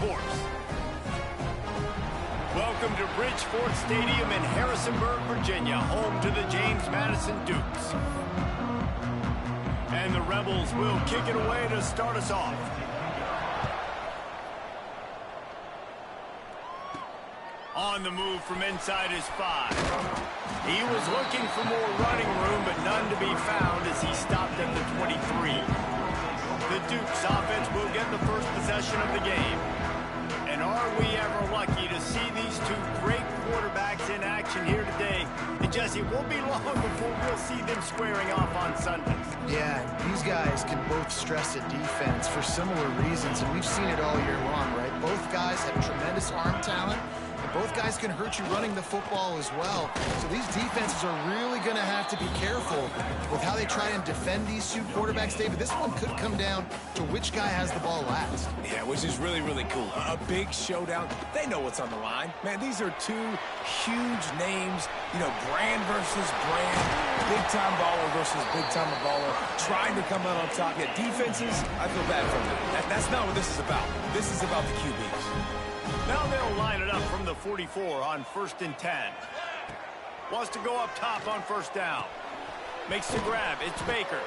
force. Welcome to Bridgeport Stadium in Harrisonburg, Virginia, home to the James Madison Dukes. And the Rebels will kick it away to start us off. On the move from inside his 5. He was looking for more running room, but none to be found as he stopped at the 23. The Dukes offense will get the first possession of the game. And are we ever lucky to see these two great quarterbacks in action here today? And Jesse, it won't be long before we'll see them squaring off on Sundays. Yeah, these guys can both stress a defense for similar reasons, and we've seen it all year long, right? Both guys have tremendous arm talent. Both guys can hurt you running the football as well. So these defenses are really going to have to be careful with how they try and defend these two quarterbacks, David. This one could come down to which guy has the ball last. Yeah, which is really, really cool. A big showdown. They know what's on the line. Man, these are two huge names, you know, brand versus brand, big-time baller versus big-time baller, trying to come out on top. Yeah, defenses, I feel bad for them. That's not what this is about. This is about the QBs. Now they'll line it up from the 44 on 1st and 10. Wants to go up top on 1st down. Makes the grab. It's Baker.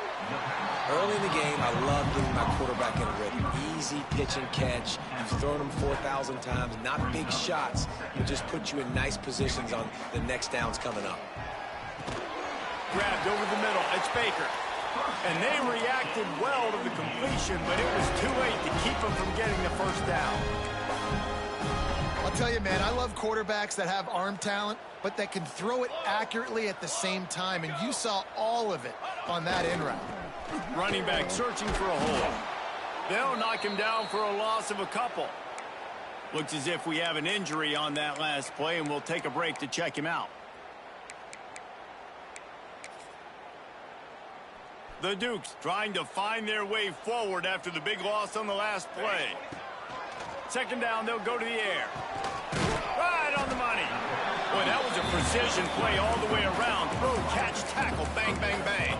Early in the game, I love getting my quarterback in a rhythm. Easy pitch and catch. You've thrown them 4,000 times. Not big shots, but just put you in nice positions on the next downs coming up. Grabbed over the middle. It's Baker. And they reacted well to the completion, but it was too late to keep them from getting the 1st down. I'll tell you, man, I love quarterbacks that have arm talent, but that can throw it accurately at the same time, and you saw all of it on that in route. Running back searching for a hole. They'll knock him down for a loss of a couple. Looks as if we have an injury on that last play, and we'll take a break to check him out. The Dukes trying to find their way forward after the big loss on the last play. 2nd down, they'll go to the air. Right on the money. Boy, that was a precision play all the way around. Throw, catch, tackle, bang, bang, bang.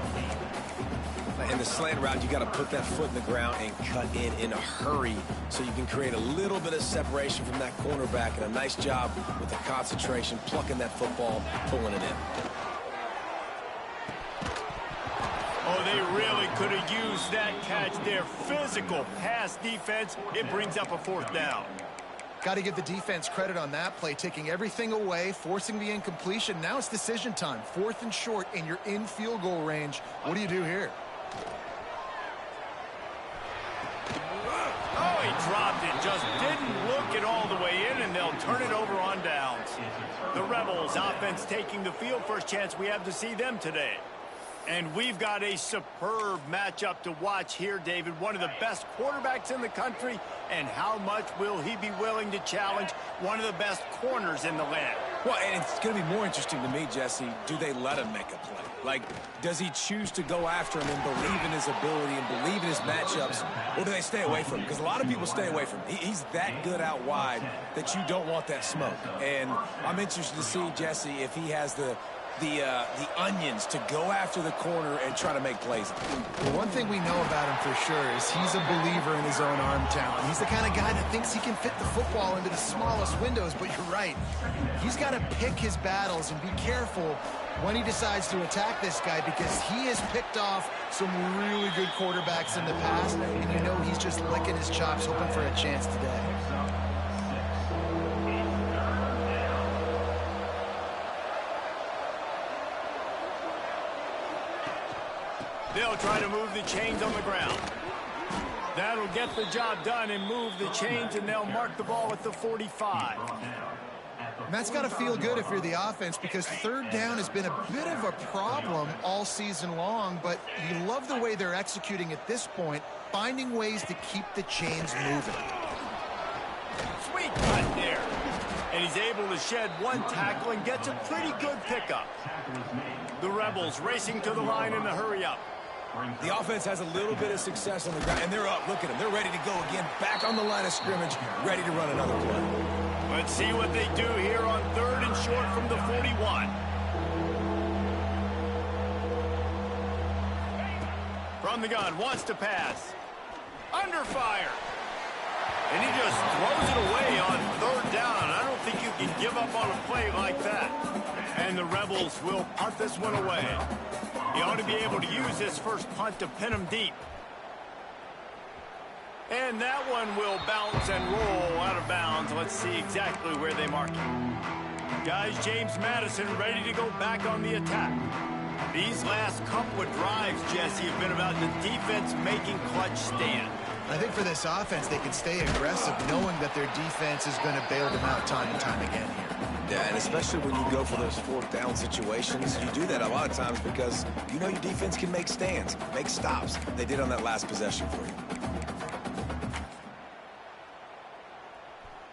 In the slant route, you got to put that foot in the ground and cut in a hurry so you can create a little bit of separation from that cornerback, and a nice job with the concentration, plucking that football, pulling it in. Oh, they really could have used that catch there. Physical pass defense. It brings up a 4th down. Got to give the defense credit on that play, taking everything away, forcing the incompletion. Now it's decision time. 4th and short, and you're in field goal range. What do you do here? Oh, he dropped it. Just didn't look it all the way in, and they'll turn it over on downs. The Rebels offense taking the field. First chance we have to see them today. And we've got a superb matchup to watch here, David. One of the best quarterbacks in the country. And how much will he be willing to challenge one of the best corners in the land? Well, and it's going to be more interesting to me, Jesse, do they let him make a play? Like, does he choose to go after him and believe in his ability and believe in his matchups, or do they stay away from him? Because a lot of people stay away from him. He's that good out wide that you don't want that smoke. And I'm interested to see, Jesse, if he has the onions to go after the corner and try to make plays. Well, one thing we know about him for sure is he's a believer in his own arm talent. He's the kind of guy that thinks he can fit the football into the smallest windows, but you're right. He's got to pick his battles and be careful when he decides to attack this guy, because he has picked off some really good quarterbacks in the past, and you know he's just licking his chops, hoping for a chance today. They'll try to move the chains on the ground. That'll get the job done and move the chains, and they'll mark the ball at the 45. And that's got to feel good if you're the offense, because 3rd down has been a bit of a problem all season long, but you love the way they're executing at this point, finding ways to keep the chains moving. Sweet cut there. And he's able to shed one tackle and gets a pretty good pickup. The Rebels racing to the line in the hurry-up. The offense has a little bit of success on the ground, and they're up. Look at them. They're ready to go again, back on the line of scrimmage, ready to run another play. Let's see what they do here on 3rd and short from the 41. From the gun, wants to pass. Under fire. And he just throws it can give up on a play like that. And the Rebels will punt this one away. He ought to be able to use this first punt to pin him deep. And that one will bounce and roll out of bounds. Let's see exactly where they mark it. Guys, James Madison ready to go back on the attack. These last couple of drives, Jesse, have been about the defense making clutch stand. I think for this offense, they can stay aggressive knowing that their defense is going to bail them out time and time again here. Yeah, and especially when you go for those fourth down situations, you do that a lot of times because you know your defense can make stands, make stops. They did on that last possession for you.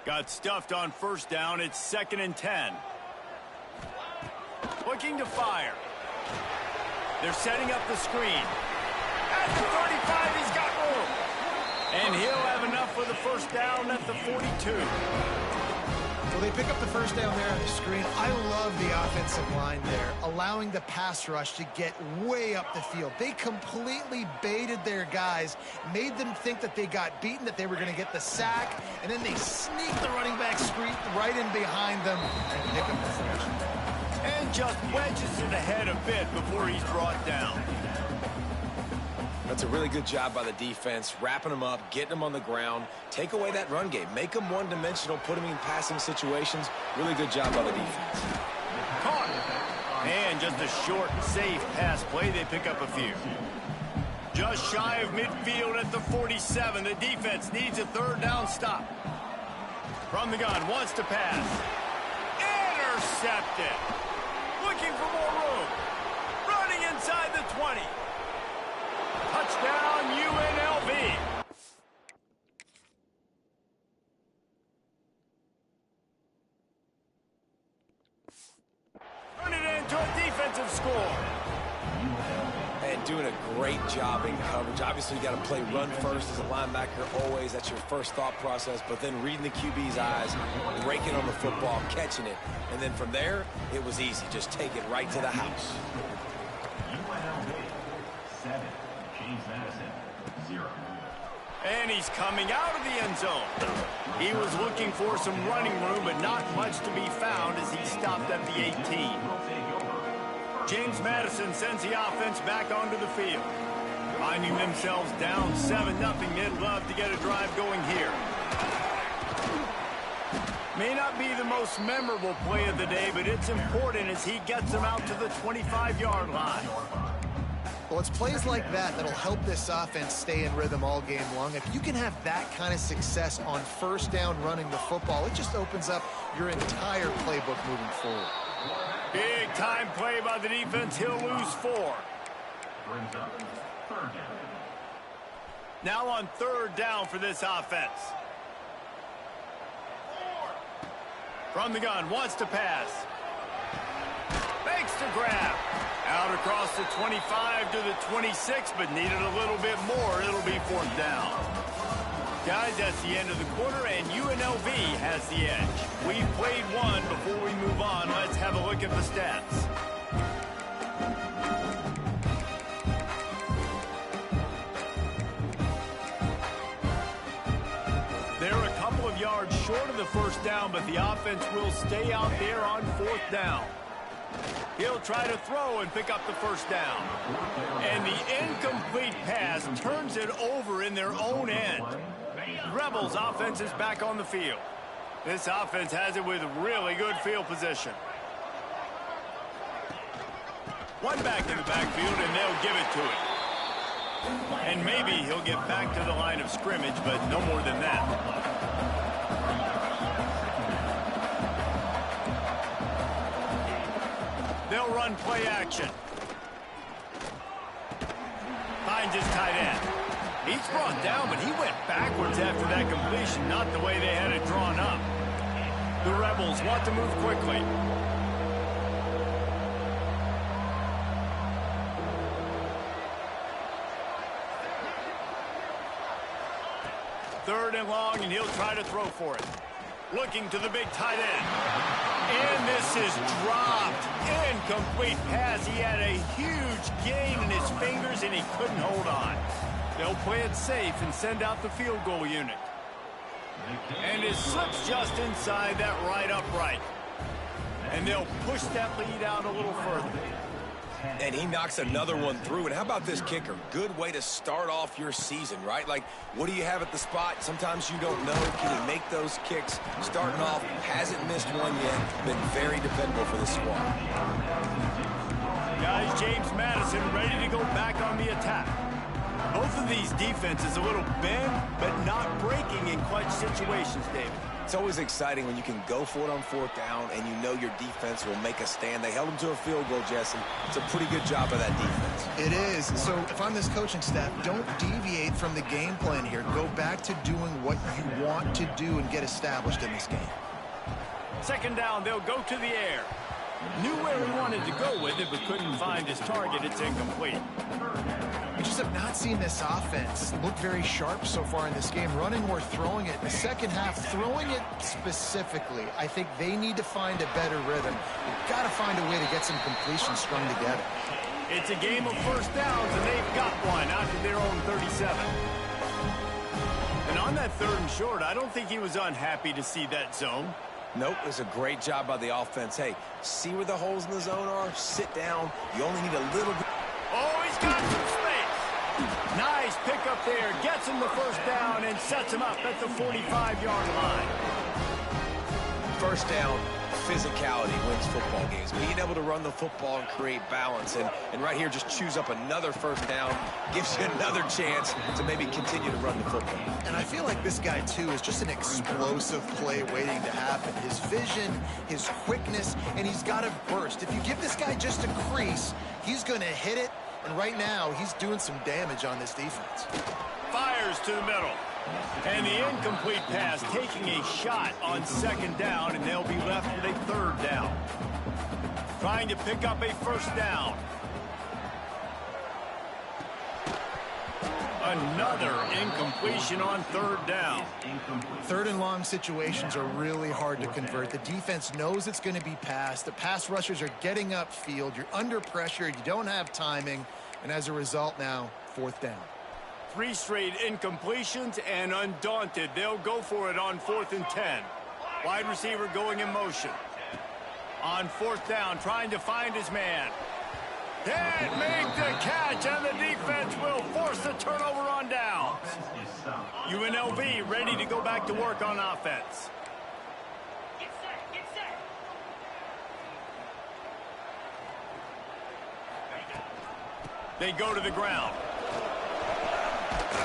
Got stuffed on first down. It's 2nd and 10. Looking to fire. They're setting up the screen. At the 35, he's got room. And he'll have enough for the first down at the 42. Well, they pick up the first down there on the screen. I love the offensive line there, allowing the pass rush to get way up the field. They completely baited their guys, made them think that they got beaten, that they were going to get the sack, and then they sneak the running back screen right in behind them and pick up the first. And just wedges it ahead a bit before he's brought down. That's a really good job by the defense, wrapping them up, getting them on the ground, take away that run game, make them one-dimensional, put them in passing situations. Really good job by the defense. Caught. And just a short, safe pass play. They pick up a few. Just shy of midfield at the 47. The defense needs a third down stop. From the gun, wants to pass. Intercepted. Looking for more room. Running inside the 20. Touchdown, UNLV. Turn it into a defensive score. And doing a great job in coverage. Obviously, you got to play run first as a linebacker always. That's your first thought process. But then reading the QB's eyes, breaking on the football, catching it. And then from there, it was easy. Just take it right to the house. UNLV 7, James Madison 0. And he's coming out of the end zone. He was looking for some running room, but not much to be found as he stopped at the 18. James Madison sends the offense back onto the field. Finding themselves down 7-0, they'd love to get a drive going here. May not be the most memorable play of the day, but it's important as he gets them out to the 25-yard line. Well, it's plays like that that'll help this offense stay in rhythm all game long. If you can have that kind of success on first down running the football, it just opens up your entire playbook moving forward. Big time play by the defense. He'll lose 4. Brings up 3rd down. Now on 3rd down for this offense. From the gun, wants to pass. Fakes to grab. Out across the 25 to the 26, but needed a little bit more. It'll be 4th down. Guys, that's the end of the quarter, and UNLV has the edge. We've played one. Before we move on, let's have a look at the stats. They're a couple of yards short of the first down, but the offense will stay out there on 4th down. He'll try to throw and pick up the first down. And the incomplete pass turns it over in their own end. Rebels offense is back on the field. This offense has it with really good field position. One back in the backfield, and they'll give it to him. And maybe he'll get back to the line of scrimmage, but no more than that. They'll run play action. Finds his tight end. He's brought down, but he went backwards after that completion, not the way they had it drawn up. The Rebels want to move quickly. Third and long, and he'll try to throw for it. Looking to the big tight end. And this is dropped. Incomplete pass. He had a huge gain in his fingers, and he couldn't hold on. They'll play it safe and send out the field goal unit. And it slips just inside that right upright. And they'll push that lead out a little further. And he knocks another one through. And how about this kicker? Good way to start off your season, right? Like, what do you have at the spot? Sometimes you don't know. Can he make those kicks? Starting off, hasn't missed one yet. Been very dependable for the squad. Guys, James Madison ready to go back on the attack. Both of these defenses a little bent, but not breaking in clutch situations, David. It's always exciting when you can go for it on fourth down and you know your defense will make a stand. They held them to a field goal, Jesse. It's a pretty good job by that defense. It is. So if I'm this coaching staff, don't deviate from the game plan here. Go back to doing what you want to do and get established in this game. Second down, they'll go to the air. Knew where he wanted to go with it, but couldn't find his target. It's incomplete. We just have not seen this offense look very sharp so far in this game, running or throwing it. In the second half, throwing it specifically, I think they need to find a better rhythm. You've got to find a way to get some completions strung together. It's a game of first downs, and they've got one out to their own 37. And on that third and short, I don't think he was unhappy to see that zone. Nope, it was a great job by the offense. Hey, see where the holes in the zone are? Sit down. You only need a little bit. Oh, he's got some space. Nice pickup there. Gets him the first down and sets him up at the 45-yard line. First down, physicality wins football games. Being able to run the football and create balance. And right here, just choose up another first down. Gives you another chance to maybe continue to run the football. And I feel like this guy, too, is just an explosive play waiting to happen. His vision, his quickness, and he's got a burst. If you give this guy just a crease, he's going to hit it. And right now, he's doing some damage on this defense. Fires to the middle. And the incomplete pass taking a shot on second down, and they'll be left with a third down. Trying to pick up a first down. Another incompletion on third down. Third and long situations are really hard to convert. The defense knows it's going to be passed. The pass rushers are getting upfield. You're under pressure. You don't have timing. And as a result now, fourth down. 3 straight incompletions, and undaunted, they'll go for it on 4th and 10. Wide receiver going in motion. On fourth down, trying to find his man. Can't make the catch, and the defense will force the turnover on downs. UNLV ready to go back to work on offense. Get set, get set. They go to the ground.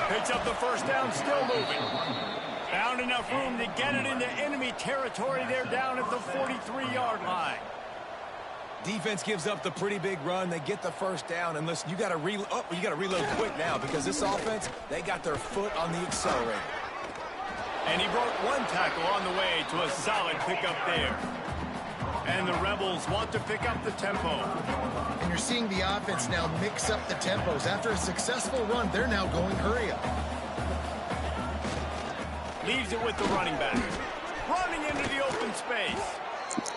Picks up the first down, still moving. Found enough room to get it into enemy territory. They're down at the 43-yard line. Defense gives up the pretty big run. They get the first down. And listen, you got to reload quick now because this offense, they got their foot on the accelerator. And he broke one tackle on the way to a solid pickup there. And the Rebels want to pick up the tempo. And you're seeing the offense now mix up the tempos. After a successful run, they're now going hurry up. Leaves it with the running back. Running into the open space.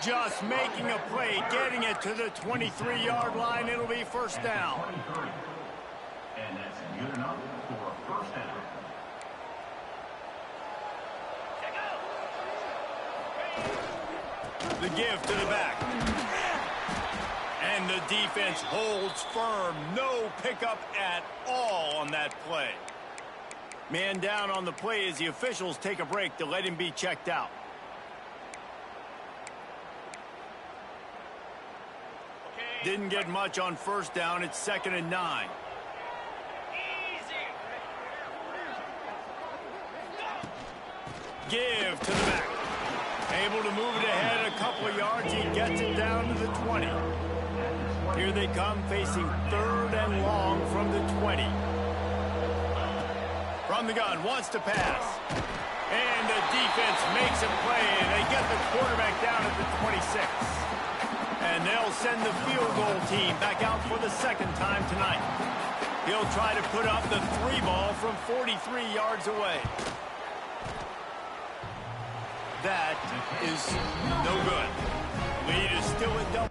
Just making a play, getting it to the 23-yard line. It'll be first down. And that's good enough for a first down. The give to the back. And the defense holds firm. No pickup at all on that play. Man down on the play as the officials take a break to let him be checked out. Didn't get much on first down. It's 2nd and 9. Give to the back. Able to move it ahead a couple of yards. He gets it down to the 20. Here they come, facing 3rd and long from the 20. From the gun, wants to pass. And the defense makes a play, and they get the quarterback down at the 26. And they'll send the field goal team back out for the 2nd time tonight. He'll try to put up the 3 ball from 43 yards away. That is no good. Lead is still at double.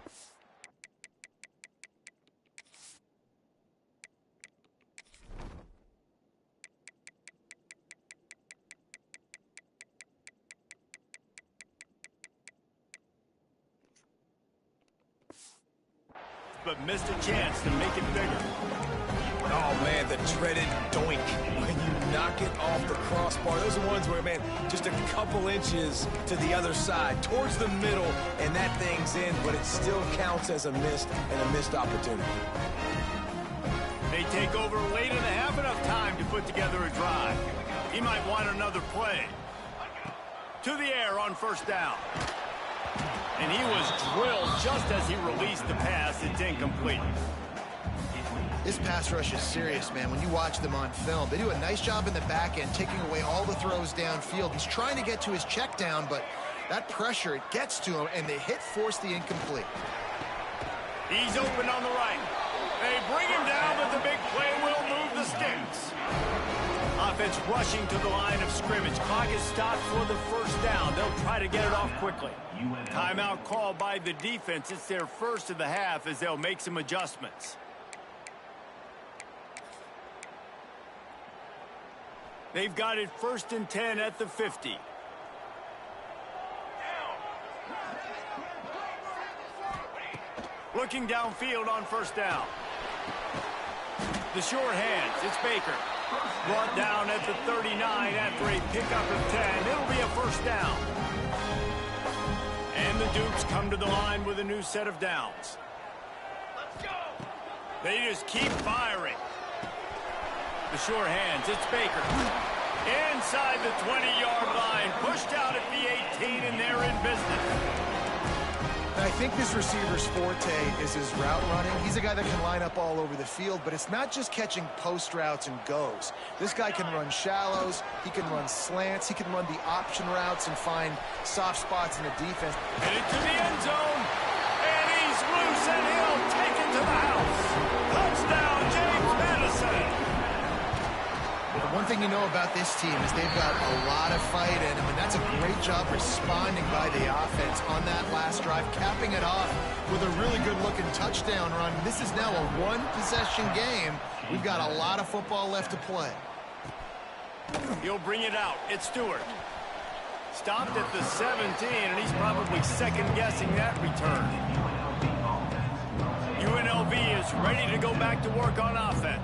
but missed a chance to make it bigger. Oh, man, the dreaded doink when you knock it off the crossbar. Those are ones where, man, just a couple inches to the other side, towards the middle, and that thing's in, but it still counts as a missed opportunity. They take over late in the half, enough time to put together a drive. He might want another play. To the air on first down. And he was drilled just as he released the pass. It's incomplete. This pass rush is serious, man. When you watch them on film, they do a nice job in the back end, taking away all the throws downfield. He's trying to get to his check down, but that pressure, it gets to him, and the hit forced the incomplete. He's open on the right. They bring him down, but the big play will move the sticks. Offense rushing to the line of scrimmage. Clock is stopped for the first down. They'll try to get it off quickly. Timeout called by the defense. It's their first of the half as they'll make some adjustments. They've got it 1st and 10 at the 50. Looking downfield on first down. The short hands. It's Baker. Brought down at the 39 after a pickup of 10. It'll be a first down. And the Dukes come to the line with a new set of downs. Let's go. They just keep firing. The short hands. It's Baker. Inside the 20-yard line. Pushed out at the 18, and they're in business. I think this receiver's forte is his route running. He's a guy that can line up all over the field, but it's not just catching post routes and goes. This guy can run shallows, he can run slants, he can run the option routes and find soft spots in the defense. Headed to the end zone, and he's loose, and he'll take it to the house. Touchdown, James Madison. The one thing you know about this team is they've got a lot of fight in them, and that's a great job responding by the offense on that last drive, capping it off with a really good-looking touchdown run. This is now a one-possession game. We've got a lot of football left to play. He'll bring it out. It's Stewart. Stopped at the 17, and he's probably second-guessing that return. UNLV is ready to go back to work on offense.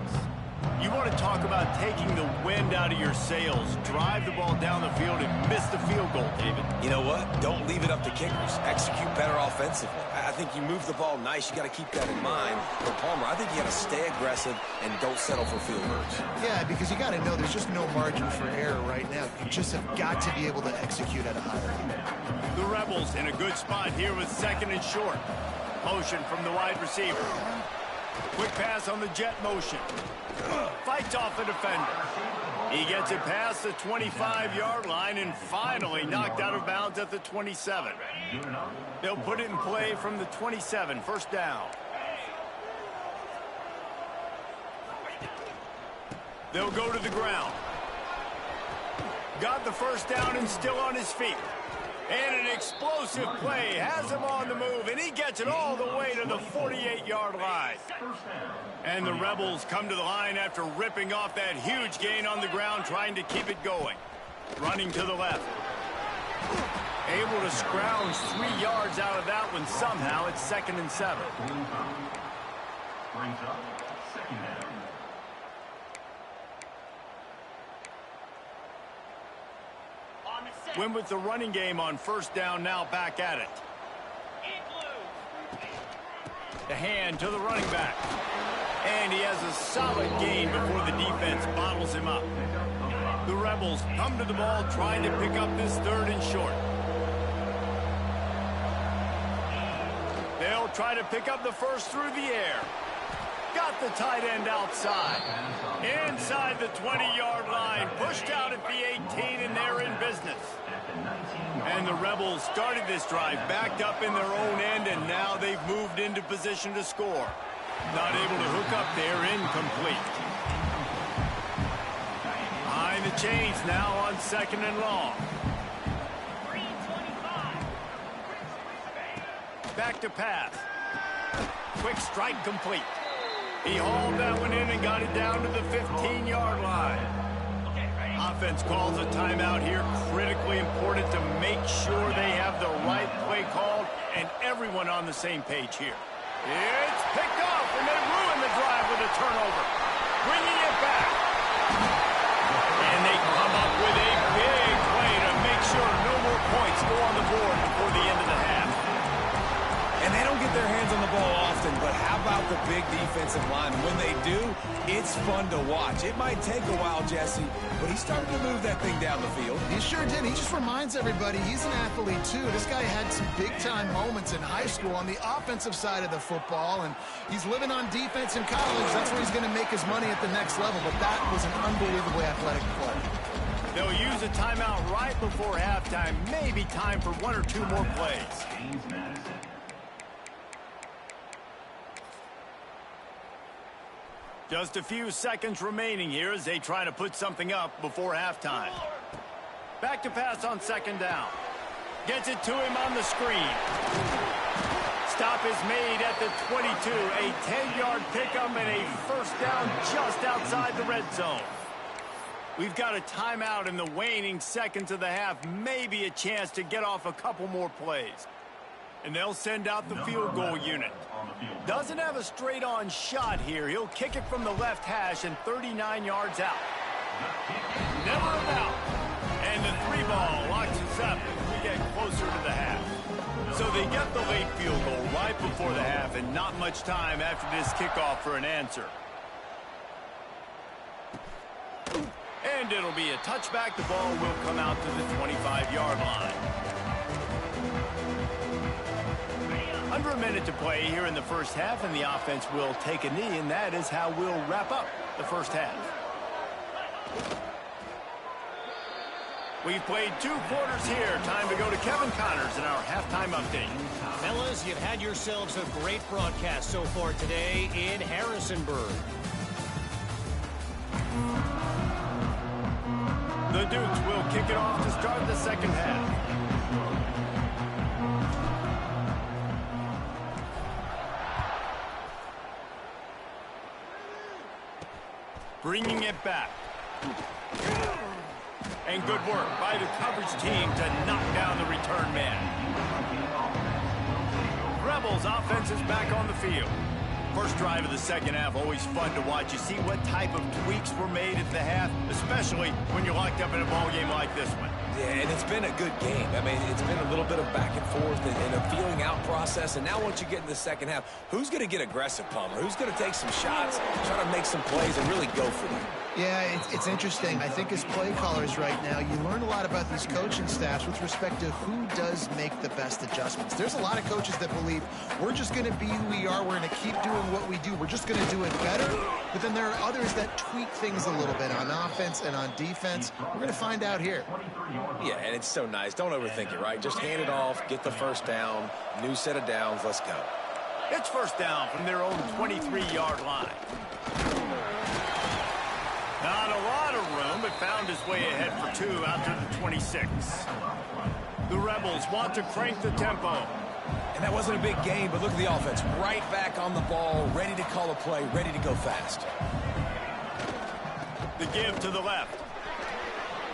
You want to talk about taking the wind out of your sails. Drive the ball down the field and miss the field goal, David. You know what? Don't leave it up to kickers. Execute better offensively. I think you move the ball nice. You got to keep that in mind. But Palmer, I think you got to stay aggressive and don't settle for field goals. Yeah, because you got to know there's just no margin for error right now. You just have got to be able to execute at a high level. The Rebels in a good spot here with 2nd and short. Motion from the wide receiver. Quick pass on the jet motion. Fights off the defender. He gets it past the 25-yard line and finally knocked out of bounds at the 27. They'll put it in play from the 27, first down. They'll go to the ground. Got the first down and still on his feet. And an explosive play has him on the move, and he gets it all the way to the 48-yard line. And the Rebels come to the line after ripping off that huge gain on the ground, trying to keep it going. Running to the left. Able to scrounge 3 yards out of that one somehow. It's 2nd and 7. Brings up 2nd down. Win with the running game on first down, now back at it. The hand to the running back. And he has a solid gain before the defense bottles him up. The Rebels come to the ball trying to pick up this 3rd and short. They'll try to pick up the first through the air. Got the tight end outside. Inside the 20-yard line. Pushed out at the 18, and they're in business. And the Rebels started this drive backed up in their own end, and now they've moved into position to score. Not able to hook up there, incomplete. Behind the chains now on 2nd and long. Back to pass. Quick strike complete. He hauled that one in and got it down to the 15-yard line. Offense calls a timeout here. Critically important to make sure they have the right play called and everyone on the same page here. It's picked off, and they ruin the drive with a turnover. Bringing it back. And they come up with a big play to make sure no more points go on the board before the end of the half. And they don't get their hands on the ball often, but how about the big defensive line? When they do, it's fun to watch. It might take a while, Jesse, but he's starting to move that thing down the field. He sure did. He just reminds everybody he's an athlete, too. This guy had some big-time moments in high school on the offensive side of the football, and he's living on defense in college. That's where he's going to make his money at the next level, but that was an unbelievably athletic play. They'll use a timeout right before halftime. Maybe time for one or two more plays. Just a few seconds remaining here as they try to put something up before halftime. Back to pass on second down. Gets it to him on the screen. Stop is made at the 22. A 10-yard pickup and a first down just outside the red zone. We've got a timeout in the waning seconds of the half. Maybe a chance to get off a couple more plays. And they'll send out the field goal unit. Doesn't have a straight-on shot here. He'll kick it from the left hash and 39 yards out. Never about. And the 3-ball locks us up as we get closer to the half. So they get the late field goal right before the half and not much time after this kickoff for an answer. And it'll be a touchback. The ball will come out to the 25-yard line. Under a minute to play here in the first half, and the offense will take a knee, and that is how we'll wrap up the first half. We've played 2 quarters here. Time to go to Kevin Connors in our halftime update. Fellas, you've had yourselves a great broadcast so far today in Harrisonburg. The Dukes will kick it off to start the second half. Bringing it back. And good work by the coverage team to knock down the return man. Rebels offense is back on the field. First drive of the second half, always fun to watch. You see what type of tweaks were made at the half, especially when you're locked up in a ball game like this one. Yeah, and it's been a good game. I mean, it's been a little bit of back and forth and a feeling out process. And now once you get in the second half, who's going to get aggressive, Palmer? Who's going to take some shots, try to make some plays, and really go for them? Yeah, it's interesting. I think as play callers right now, you learn a lot about these coaching staffs with respect to who does make the best adjustments. There's a lot of coaches that believe we're just going to be who we are. We're going to keep doing what we do. We're just going to do it better. But then there are others that tweak things a little bit on offense and on defense. We're going to find out here. Yeah, and it's so nice. Don't overthink it, right? Just hand it off, get the first down, new set of downs, let's go. It's first down from their own 23-yard line. Not a lot of room, but found his way ahead for 2 after the 26. The Rebels want to crank the tempo. And that wasn't a big game, but look at the offense. Right back on the ball, ready to call a play, ready to go fast. The give to the left.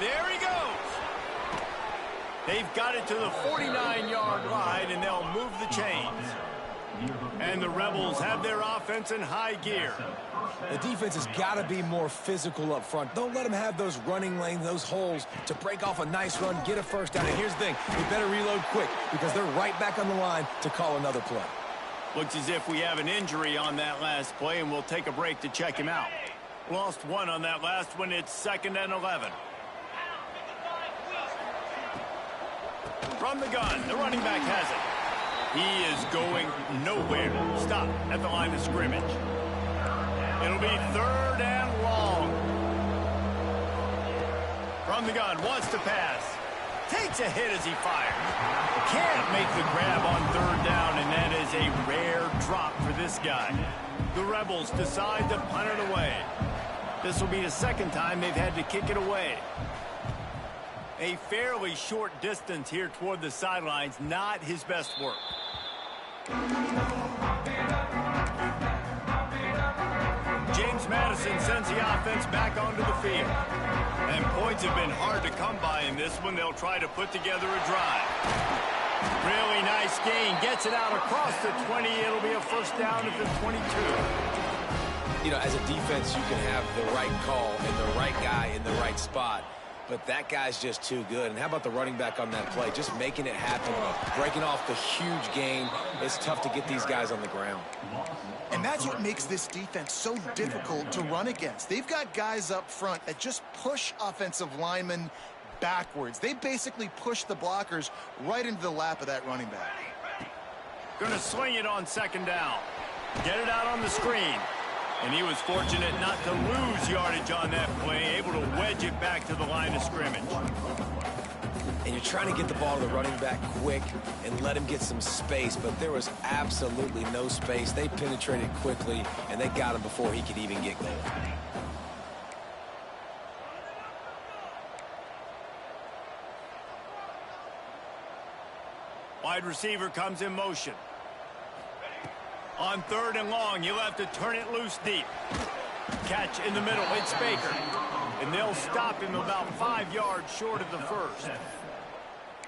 There he goes. They've got it to the 49-yard line, and they'll move the chains. And the Rebels have their offense in high gear. The defense has got to be more physical up front. Don't let them have those running lanes, those holes to break off a nice run, get a first down. And here's the thing, we better reload quick because they're right back on the line to call another play. Looks as if we have an injury on that last play, and we'll take a break to check him out. Lost 1 on that last one. It's 2nd and 11. From the gun, the running back has it. He is going nowhere. Stop at the line of scrimmage. It'll be 3rd and long. From the gun, wants to pass. Takes a hit as he fires. Can't make the grab on 3rd down, and that is a rare drop for this guy. The Rebels decide to punt it away. This will be the 2nd time they've had to kick it away. A fairly short distance here toward the sidelines, not his best work. James Madison sends the offense back onto the field. And points have been hard to come by in this one. They'll try to put together a drive. Really nice Nice gain. Gets it out across the 20. It'll be a first down at the 22. You know, as a defense, you can have the right call and the right guy in the right spot, but that guy's just too good. And how about the running back on that play? Just making it happen, breaking off the huge gain. It's tough to get these guys on the ground. And that's what makes this defense so difficult to run against. They've got guys up front that just push offensive linemen backwards. They basically push the blockers right into the lap of that running back. Gonna swing it on second down. Get it out on the screen. And he was fortunate not to lose yardage on that play, able to wedge it back to the line of scrimmage. And you're trying to get the ball to the running back quick and let him get some space, but there was absolutely no space. They penetrated quickly, and they got him before he could even get going. Wide receiver comes in motion. On third and long, you'll have to turn it loose deep. Catch in the middle, it's Baker. And they'll stop him about 5 yards short of the first.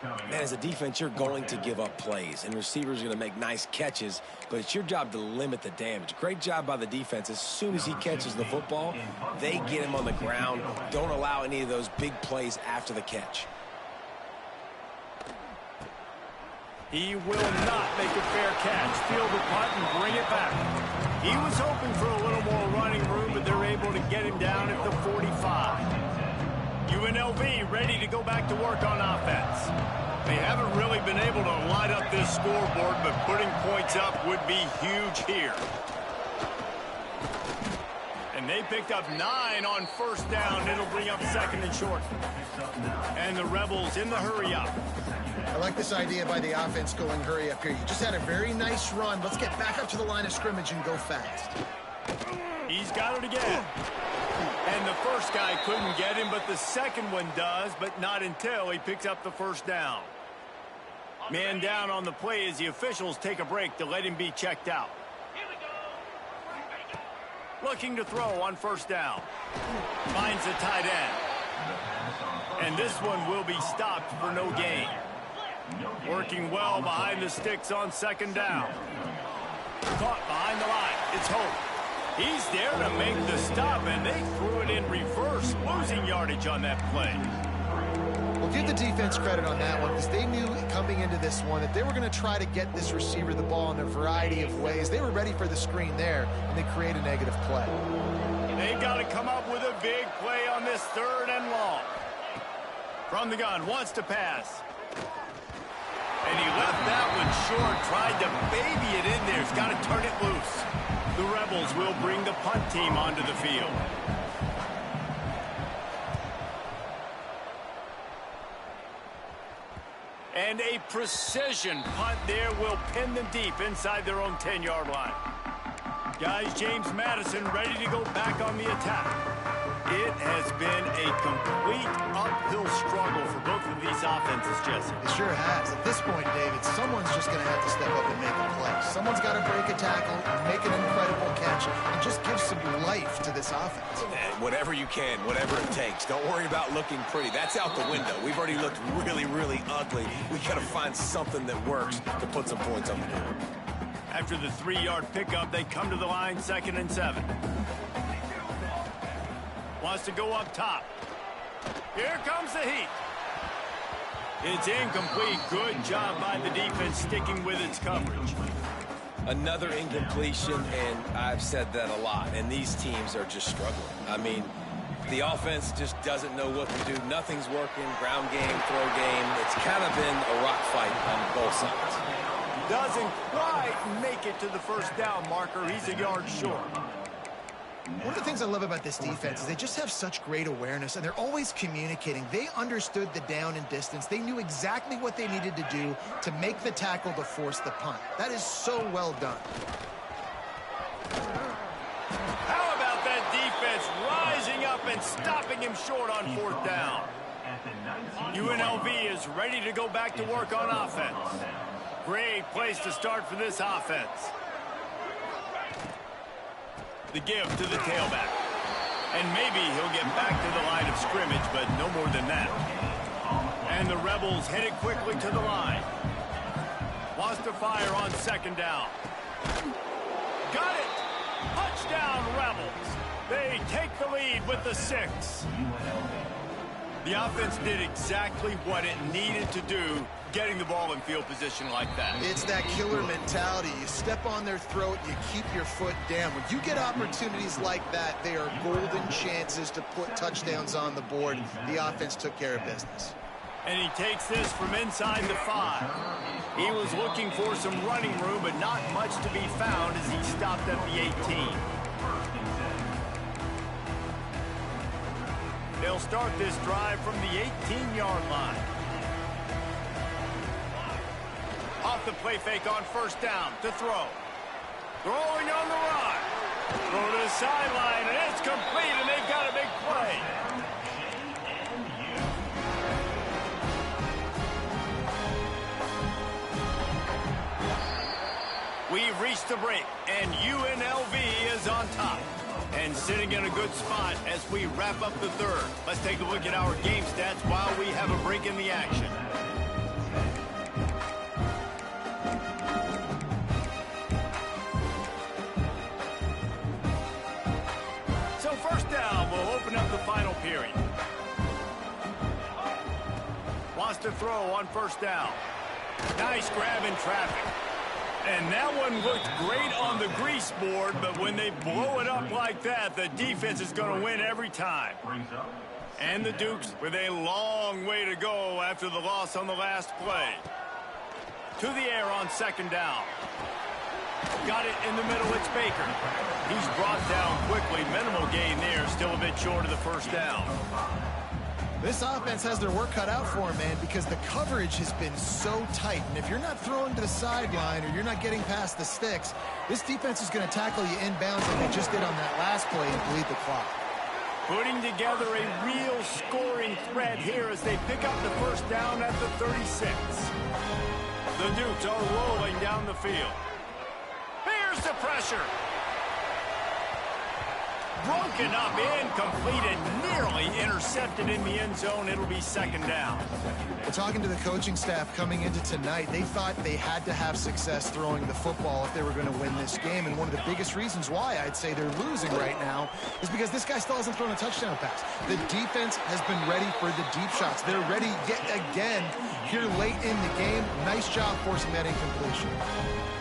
Man, as a defense, you're going to give up plays, and receivers are going to make nice catches, but it's your job to limit the damage. Great job by the defense. As soon as he catches the football, they get him on the ground. Don't allow any of those big plays after the catch. He will not make a fair catch. Field the punt and bring it back. He was hoping for a little more running room, but they're able to get him down at the 45. UNLV ready to go back to work on offense. They haven't really been able to light up this scoreboard, but putting points up would be huge here. And they picked up 9 on first down. It'll bring up second and short. And the Rebels in the hurry up. I like this idea by the offense going hurry up here. You just had a very nice run. Let's get back up to the line of scrimmage and go fast. He's got it again. And the first guy couldn't get him, but the second one does, but not until he picks up the first down. Man down on the play as the officials take a break to let him be checked out. Looking to throw on first down. Finds the tight end. And this one will be stopped for no gain. Working well behind the sticks on second down. Caught behind the line. It's Hope. He's there to make the stop, and they threw it in reverse, losing yardage on that play. Well, give the defense credit on that one, because they knew coming into this one that they were going to try to get this receiver the ball in a variety of ways. They were ready for the screen there, and they create a negative play. They got to come up with a big play on this third and long. From the gun, wants to pass. And he left that one short, tried to baby it in there. He's got to turn it loose. The Rebels will bring the punt team onto the field. And a precision punt there will pin them deep inside their own 10-yard line. Guys, James Madison ready to go back on the attack. It has been a complete uphill struggle for both of these offenses, Jesse. It sure has. At this point, David, someone's just going to have to step up and make a play. Someone's got to break a tackle, make an incredible catch, and just give some life to this offense. Whatever you can, whatever it takes. Don't worry about looking pretty. That's out the window. We've already looked really, really ugly. We got to find something that works to put some points on the board. After the 3-yard pickup, they come to the line, 2nd and 7. Wants to go up top. Here comes the heat. It's incomplete. Good job by the defense sticking with its coverage. Another incompletion, and I've said that a lot, and these teams are just struggling. I mean, the offense just doesn't know what to do. Nothing's working. Ground game, throw game. It's kind of been a rock fight on both sides. Doesn't quite make it to the first down marker. He's a yard short. One of the things I love about this defense is they just have such great awareness, and they're always communicating. They understood the down and distance. They knew exactly what they needed to do to make the tackle to force the punt. That is so well done. How about that defense rising up and stopping him short on 4th down? UNLV is ready to go back to work on offense. Great place to start for this offense. The give to the tailback. And maybe he'll get back to the line of scrimmage, but no more than that. And the Rebels headed quickly to the line. Wants to to fire on second down. Got it! Touchdown, Rebels. They take the lead with the 6. The offense did exactly what it needed to do, getting the ball in field position like that. It's that killer mentality. You step on their throat, you keep your foot down. When you get opportunities like that, they are golden chances to put touchdowns on the board. The offense took care of business. And he takes this from inside the 5. He was looking for some running room, but not much to be found as he stopped at the 18. They'll start this drive from the 18-yard line. Off the play fake on first down to throw. Throwing on the run. Throw to the sideline, and it's complete, and they've got a big play. We've reached the break, and UNLV is on top. And sitting in a good spot as we wrap up the third. Let's take a look at our game stats while we have a break in the action. So first down, we'll open up the final period. Wants to throw on first down. Nice grab in traffic. And that one looked great on the grease board, but when they blow it up like that, the defense is going to win every time. And the Dukes with a long way to go after the loss on the last play. To the air on second down. Got it in the middle, it's Baker. He's brought down quickly, minimal gain there, still a bit short of the first down. This offense has their work cut out for them, man, because the coverage has been so tight. And if you're not throwing to the sideline or you're not getting past the sticks, this defense is going to tackle you inbounds like they just did on that last play and bleed the clock. Putting together a real scoring threat here as they pick up the first down at the 36. The Dukes are rolling down the field. Here's the pressure. Broken up, incomplete, and nearly intercepted in the end zone. It'll be second down. Well, talking to the coaching staff coming into tonight, they thought they had to have success throwing the football if they were going to win this game. And one of the biggest reasons why I'd say they're losing right now is because this guy still hasn't thrown a touchdown pass. The defense has been ready for the deep shots. They're ready yet again here late in the game. Nice job forcing that incompletion.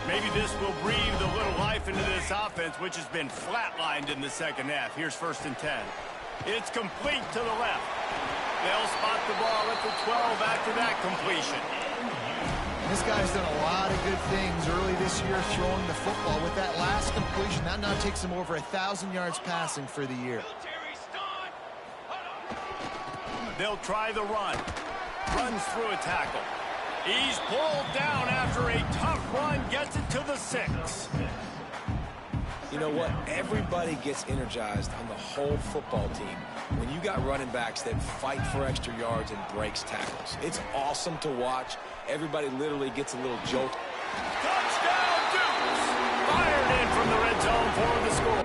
Maybe this will breathe a little life into this offense, which has been flatlined in the second half. Here's first and 10. It's complete to the left. They'll spot the ball at the 12 after that completion. This guy's done a lot of good things early this year throwing the football. With that last completion, that now takes him over 1,000 yards passing for the year. They'll try the run. Runs through a tackle. He's pulled down after a tough run, gets it to the 6. You know what? Everybody gets energized on the whole football team when you got running backs that fight for extra yards and breaks tackles. It's awesome to watch. Everybody literally gets a little jolt. Touchdown, Dukes! Fired in from the red zone for the score.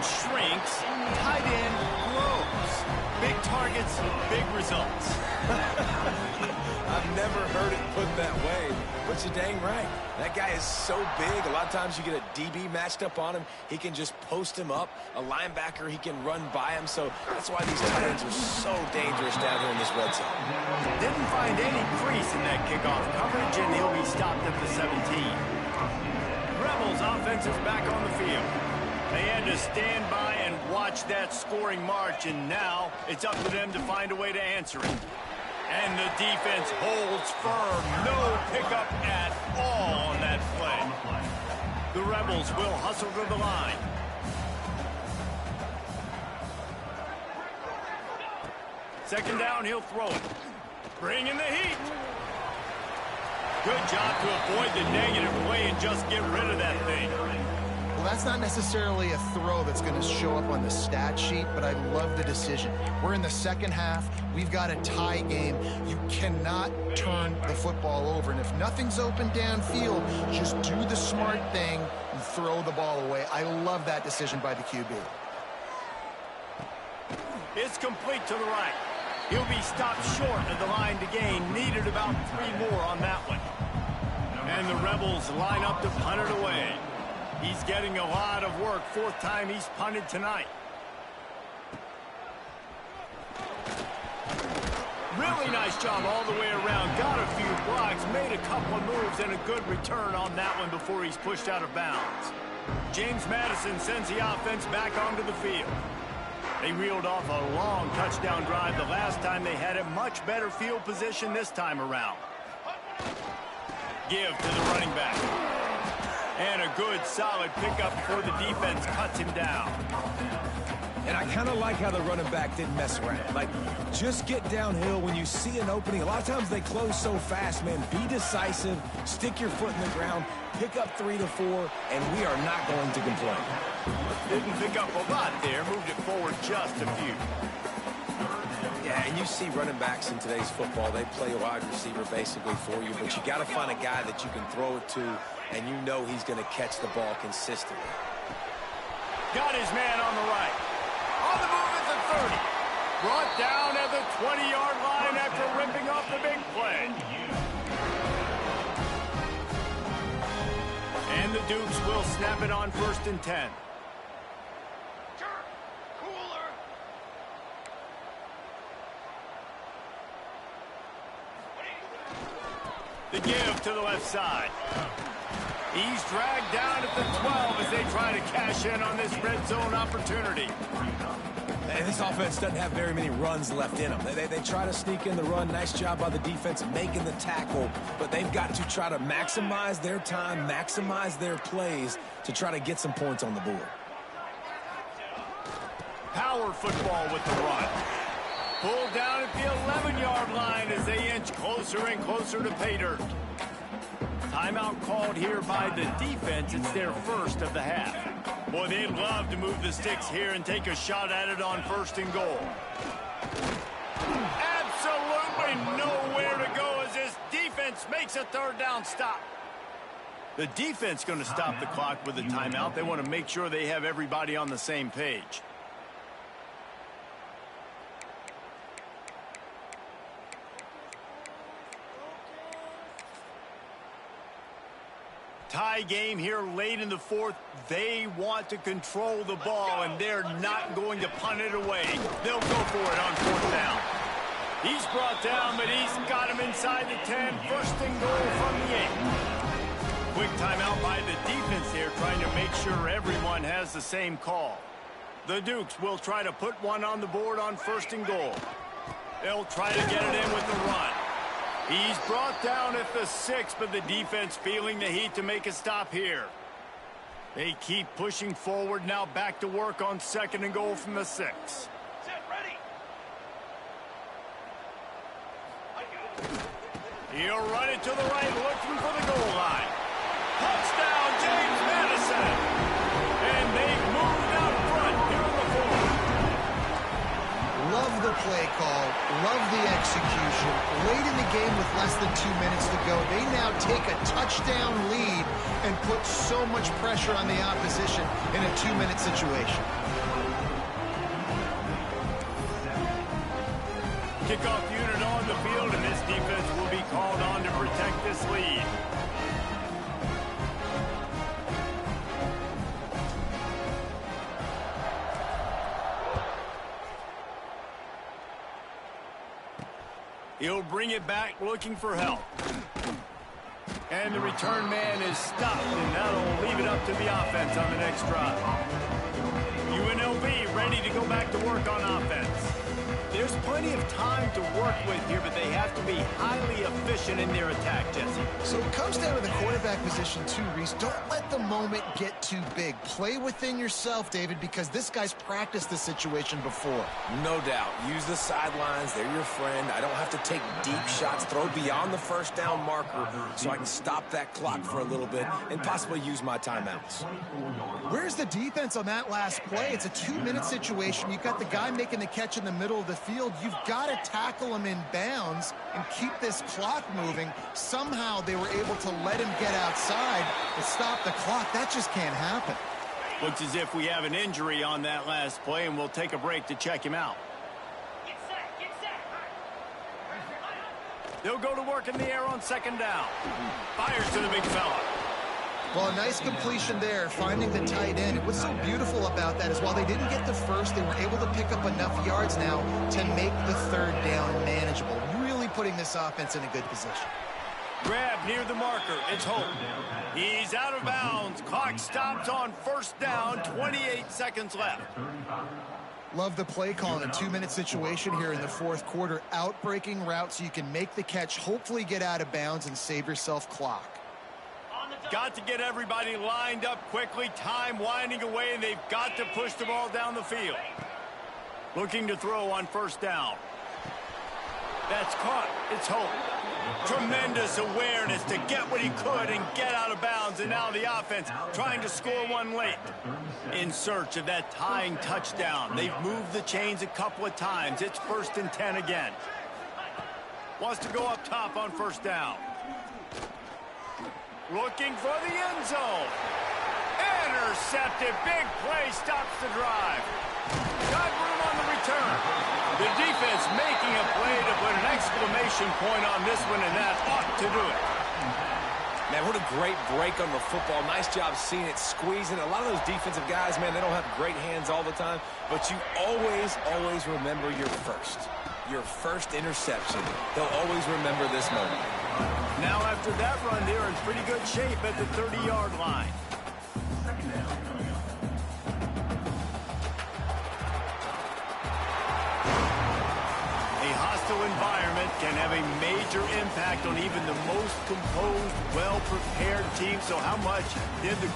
Shrinks, tight end grows. Big targets, big results. I've never heard it put that way, but you're dang right. That guy is so big. A lot of times you get a DB matched up on him. He can just post him up. A linebacker, he can run by him. So that's why these tight ends are so dangerous down here in this red zone. Didn't find any crease in that kickoff coverage, and he'll be stopped at the 17. Rebels offense is back on the field. They had to stand by and watch that scoring march, and now it's up to them to find a way to answer it. And the defense holds firm. No pickup at all on that play. The Rebels will hustle to the line. Second down, he'll throw it. Bring in the heat. Good job to avoid the negative play and just get rid of that thing. that's not necessarily a throw that's going to show up on the stat sheet, but I love the decision. We're in the second half. We've got a tie game. You cannot turn the football over. And if nothing's open downfield, just do the smart thing and throw the ball away. I love that decision by the QB. It's complete to the right. He'll be stopped short of the line to gain. Needed about 3 more on that one. And the Rebels line up to punt it away. He's getting a lot of work. 4th time he's punted tonight. Really nice job all the way around. Got a few blocks, made a couple of moves, and a good return on that one before he's pushed out of bounds. James Madison sends the offense back onto the field. They reeled off a long touchdown drive the last time they had a much better field position this time around. Give to the running back. And a good, solid pickup before the defense cuts him down. And I kind of like how the running back didn't mess around. Like, just get downhill when you see an opening. A lot of times they close so fast, man. Be decisive, stick your foot in the ground, pick up 3 to 4, and we are not going to complain. Didn't pick up a lot there, moved it forward just a few. Yeah, and you see running backs in today's football, they play a wide receiver basically for you, but you got to find a guy that you can throw it to, and you know he's going to catch the ball consistently. Got his man on the right. On the move at the 30. Brought down at the 20-yard line after ripping off the big play. And the Dukes will snap it on 1st and 10. The give to the left side. He's dragged down at the 12 as they try to cash in on this red zone opportunity. And this offense doesn't have very many runs left in them. They try to sneak in the run. Nice job by the defense making the tackle. But they've got to try to maximize their time, maximize their plays to try to get some points on the board. Power football with the run. Pulled down at the 11-yard line as they inch closer and closer to pay dirt. Timeout called here by the defense. It's their first of the half. Boy, they'd love to move the sticks here and take a shot at it on 1st and goal. Absolutely nowhere to go as this defense makes a 3rd down stop. The defense going to stop the clock with a timeout. They want to make sure they have everybody on the same page. Tie game here late in the 4th. They want to control the ball, and they're not going to punt it away. They'll go for it on 4th down. He's brought down, but he's got him inside the 10. 1st and goal from the 8. Quick timeout by the defense here, trying to make sure everyone has the same call. The Dukes will try to put one on the board on 1st and goal. They'll try to get it in with the run. He's brought down at the 6, but the defense feeling the heat to make a stop here. They keep pushing forward, now back to work on 2nd and goal from the 6. Set, ready. He'll run it to the right, looking for the goal line. Touchdown, James Madison. And they've moved out front here in the 4th. Love the play call, love the execution. Late in the game with less than 2 minutes to go, they now take a touchdown lead and put so much pressure on the opposition in a 2-minute situation. Kickoff unit on the field, and this defense will be called on to protect this lead. He'll bring it back looking for help. And the return man is stopped, and that'll leave it up to the offense on the next drive. UNLV ready to go back to work on offense. There's plenty of time to work with here, but they have to be highly efficient in their attack, Jesse. So it comes down to the quarterback position too, Reese. Don't let the moment get too big. Play within yourself, David, because this guy's practiced this situation before. No doubt. Use the sidelines. They're your friend. I don't have to take deep shots, throw beyond the first down marker so I can stop that clock for a little bit and possibly use my timeouts. Where's the defense on that last play? It's a 2-minute situation. You've got the guy making the catch in the middle of the field. You've got to tackle him in bounds and keep this clock moving. Somehow they were able to let him get outside and stop the clock. That just can't happen. Looks as if we have an injury on that last play, and we'll take a break to check him out. Get set, get set. They'll go to work in the air on second down. Fires to the big fella. Well, a nice completion there, finding the tight end. What's so beautiful about that is while they didn't get the first, they were able to pick up enough yards now to make the third down manageable. Really putting this offense in a good position. Grab near the marker. It's Hope. He's out of bounds. Clock stops on first down. 28 seconds left. Love the play call in a 2-minute situation here in the fourth quarter. Outbreaking route so you can make the catch, hopefully get out of bounds, and save yourself clock. Got to get everybody lined up quickly. Time winding away, and they've got to push the ball down the field. Looking to throw on first down. That's caught. It's Hope. Tremendous awareness to get what he could and get out of bounds, and now the offense trying to score one late. In search of that tying touchdown. They've moved the chains a couple of times. It's 1st and 10 again. Wants to go up top on first down. Looking for the end zone. Intercepted. Big play stops the drive. Got room on the return. The defense making a play to put an exclamation point on this one, and that ought to do it. Man, what a great break on the football. Nice job seeing it, squeezing. A lot of those defensive guys, man, they don't have great hands all the time, but you always remember your first interception. They'll always remember this moment. Now after that run, they're in pretty good shape at the 30-yard line. A hostile environment can have a major impact on even the most composed, well-prepared team. So how much did the